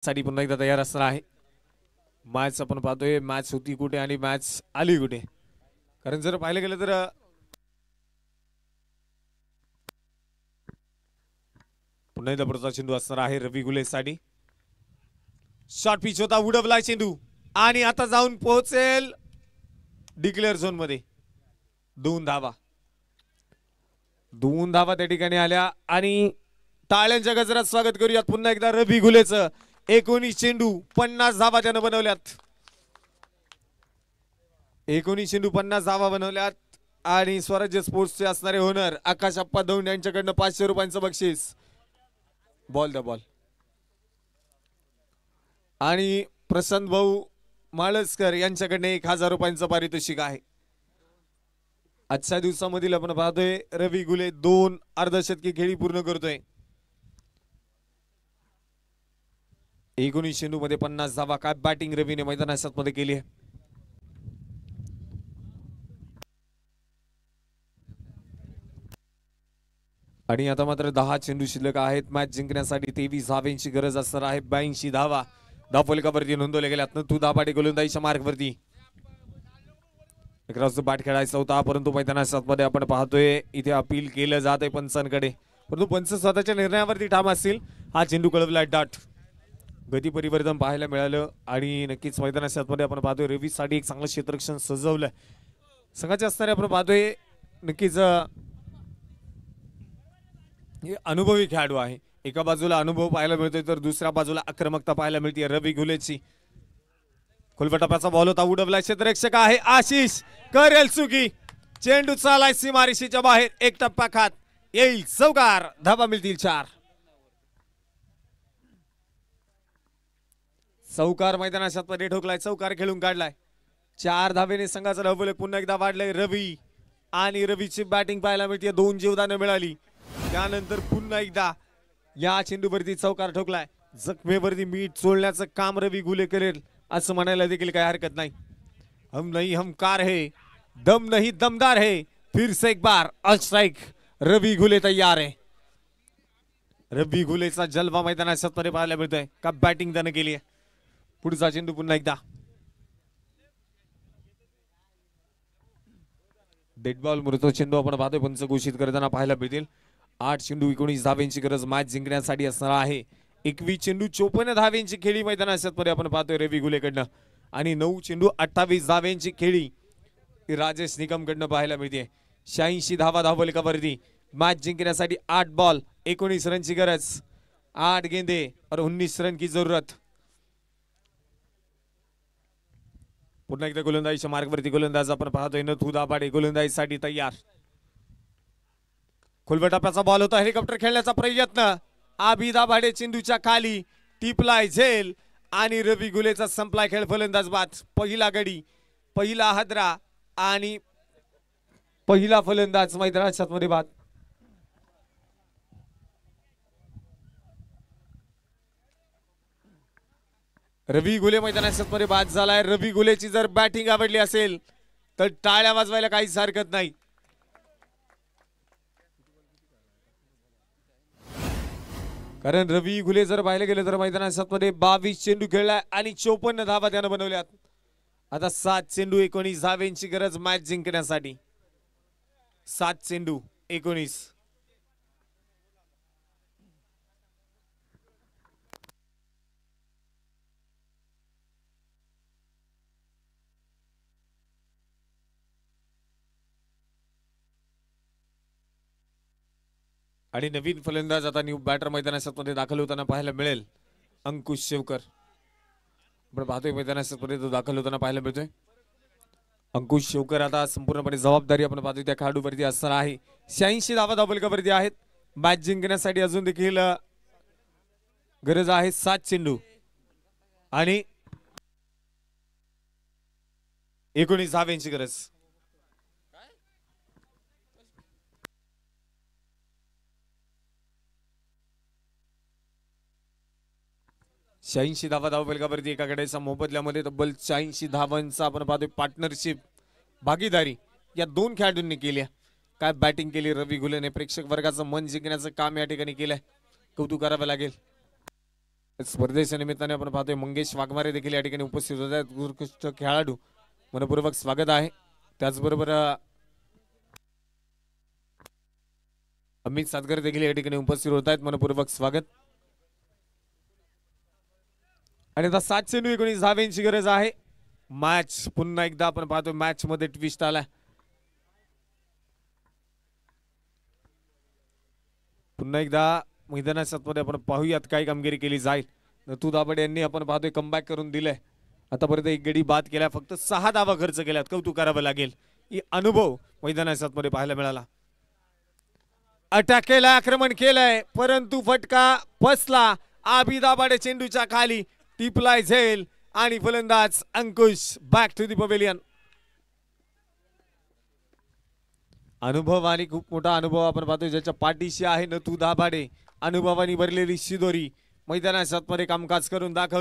साठी पुन्हा एकदा तयार असणार आहे. मॅच आपण पाहतोय, मॅच होती कुठे आणि मॅच आली कुठे. कारण जर पाहिलं गेलं तर पुन्हा एकदा पुढचा चेंडू असणार आहे रवी गुलेसाठी. शॉर्ट पिच होता, उडवला चेंडू आणि आता जाऊन पोहोचेल डिक्लेअर झोन मध्ये. दोन धावा त्या ठिकाणी आल्या आणि टाळ्यांच्या गजरात स्वागत करूयात पुन्हा एकदा रवी गुलेचं. 19 चेंडू 50 धावा त्यानं बनवल्यात. 19 चेंडू 50 धावा बनवल्यात आणि स्वराज्य स्पोर्ट्सचे असणारे ओनर आकाश अप्पा दौंड यांच्याकडनं 500 रुपयांचं बक्षीस. बॉल द बॉल आणि प्रशांत भाऊ माळसकर यांच्याकडनं 1000 रुपयांचं पारितोषिक आहे. आजच्या दिवसामधील आपण पाहतोय रवी गुले 2 अर्धशतकी खेळी पूर्ण करतोय. 19 चेंडू मध्ये 50 धावा. काय बॅटिंग रवीने मैदानात मध्ये केली आहे. आणि आता मात्र 10 चेंडू शिल्लक आहेत. मॅच जिंकण्यासाठी 23 धावांची गरज असणार आहे. 82 धावा धावफलकावरती नोंदवल्या गेल्यात. तू दाबाडे गोलंदाजीच्या मार्गवरती बाट खेळायचा होता, परंतु मैदानात मध्ये आपण पाहतोय इथे अपील केलं जात आहे पंचांकडे, परंतु पंच स्वतःच्या निर्णयावरती ठाम असतील. हा चेंडू कळवला डाट. गती परिवर्तन पाहायला मिळालं आणि नक्कीच मैदानात मध्ये आपण पाहतोय रवीसाठी एक चांगलं क्षेत्ररक्षण सजवलंय. संघाचे असणारे आपण पाहतोय नक्कीच हे अनुभवी खेळाडू आहे. एका बाजूला अनुभव पाहायला मिळतोय तर दुसऱ्या बाजूला आक्रमकता पाहायला मिळते रवी गुलेची. खोलवटापाचा बॉल होता, उडवला क्षेत्ररक्षक आहे आशिष, करेल चुकी. चेंडू चालाय सीमारेषेच्या बाहेर, एक टप्पा खात येईल चौकार. धावा मिळतील 4. चौकार मैदानात मध्ये ठोकलाय, चौकार खेळून काढलाय. 4 धावेने संघाचं धावफलक पुन्हा एकदा वाढलंय. रवी आणि रवीची बॅटिंग पाहायला मिळते. 2 जीवदानं मिळाली. त्यानंतर पुन्हा एकदा या चेंडूवरती चौकार ठोकलाय. जखमेवरती मीठ चोळण्याचं काम रवी गुले करेल असं म्हणायला देखील काही हरकत नाही. हम नहीं हमकार है, दम नहीं दमदार है, फिर से एक बार ऑन स्ट्राइक. रवी गुले तयार आहे. रवी गुलेचा जलवा मैदानात मध्ये पाहायला मिळतोय. का बॅटिंग त्यानं केली आहे. पुढचा चेंडू पुन्हा एकदा डेड बॉल. मृत चेंडू आपण पाहतोय पंच घोषित करताना पाहायला मिळतील. 8 चेंडू 19 धावेंची गरज मॅच जिंकण्यासाठी असणार आहे. 21 चेंडू 54 धावेंची खेळी मैदानात मध्ये आपण पाहतोय रवी गुलेकडनं आणि 9 चेंडू 28 धावेंची खेळी राजेश निकम कडनं पाहायला मिळते. 86 धावा धावफलकावरती. मॅच जिंकण्यासाठी 8 बॉल 19 रनची गरज. 8 गेंदे और 19 रन की जरूरत. पुन्हा एकदा गोलंदाजीच्या मार्गवरती गोलंदाज आपण पाहतोय नथू दाभाडे गोलंदाजीसाठी तयार. खोलवटाप्याचा बॉल होता, हेलिकॉप्टर खेळण्याचा प्रयत्न. आबी दाभाडे चेंडूच्या खाली टिपलाय झेल आणि रवी गुलेचा संपलाय खेळ. फलंदाज बाद. पहिला गडी, पहिला हादरा आणि पहिला फलंदाज मैदानात मध्ये बाद. रवी गुले मैदानात मध्ये बाद झालाय. रवी गुलेची जर बॅटिंग आवडली असेल तर टाळ्या वाजवायला काहीच हरकत नाही. कारण रवी गुले जर पाहिलं गेलं तर मैदानात मध्ये 22 चेंडू खेळलाय आणि 54 धावा त्यानं बनवल्यात. आता 7 चेंडू 19 धावेंची गरज मॅच जिंकण्यासाठी. 7 चेंडू 19. आणि नवीन फलंदाज आता न्यू बॅटर मैदानात मध्ये दाखल होताना पाहायला मिळेल. अंकुश शेवकर आपण पाहतोय मैदानात मध्ये तो दाखल होताना पाहायला मिळतोय. अंकुश शेवकर आता संपूर्णपणे जबाबदारी आपण पाहतोय त्या खेळाडूवरती असणार आहे. 86 धावा धावफलकावरती आहेत. मॅच जिंकण्यासाठी अजून देखील गरज आहे 7 चेंडू आणि 19 धावेंची गरज. 86 धावा धावफलकावरती. एका गड्याच्या मोबदल्यामध्ये तब्बल 86 धावांचा आपण पाहतोय पार्टनरशिप भागीदारी या 2 खेळाडूंनी केली. काय बॅटिंग केली रवी गुलेने. प्रेक्षक वर्गाचं मन जिंकण्याचं काम या ठिकाणी केलंय. कौतुक करावं लागेल. स्पर्धेच्या निमित्ताने आपण पाहतोय मंगेश वाघमारे देखील या ठिकाणी उपस्थित होत आहेत. उत्कृष्ट खेळाडू, मनपूर्वक स्वागत आहे. त्याचबरोबर अमित सातकर देखील या ठिकाणी उपस्थित होत आहेत, मनपूर्वक स्वागत. आणि आता 719 धावांची गरज आहे. मॅच पुन्हा एकदा आपण पाहतोय मॅच मध्ये ट्विस्ट आला. पुन्हा एकदा मैदानात आपण पाहूयात काय कामगिरी केली जाईल. नथू दाभाडे यांनी आपण पाहतोय कमबॅक करून दिलंय. आतापर्यंत एक गडी बाद केला, फक्त 6 धावा खर्च केल्यात. कौतुक करावं लागेल. ही अनुभव मैदानात पाहायला मिळाला. अटॅक केला, आक्रमण केलंय, परंतु फटका बसला. आबी दाभाडे चेंडूच्या खाली टिपलाय झेल आणि फलंदाज अंकुश बॅक टू दी पवेलियन. अनुभव आणि खूप मोठा अनुभव आपण पाहतोय ज्याच्या पाठीशी आहे नथू दाभाडे. अनुभवानी भरलेली शिदोरी मैदानात कामकाज करून दाखव.